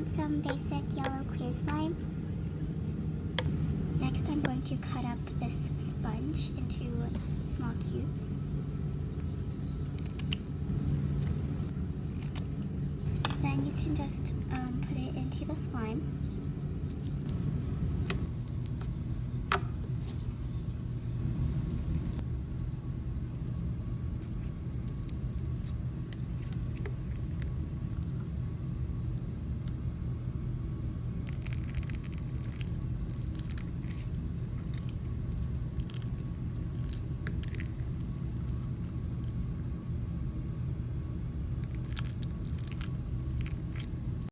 want some basic yellow clear slime. Next I'm going to cut up this sponge into small cubes. Then you can just put it into the slime.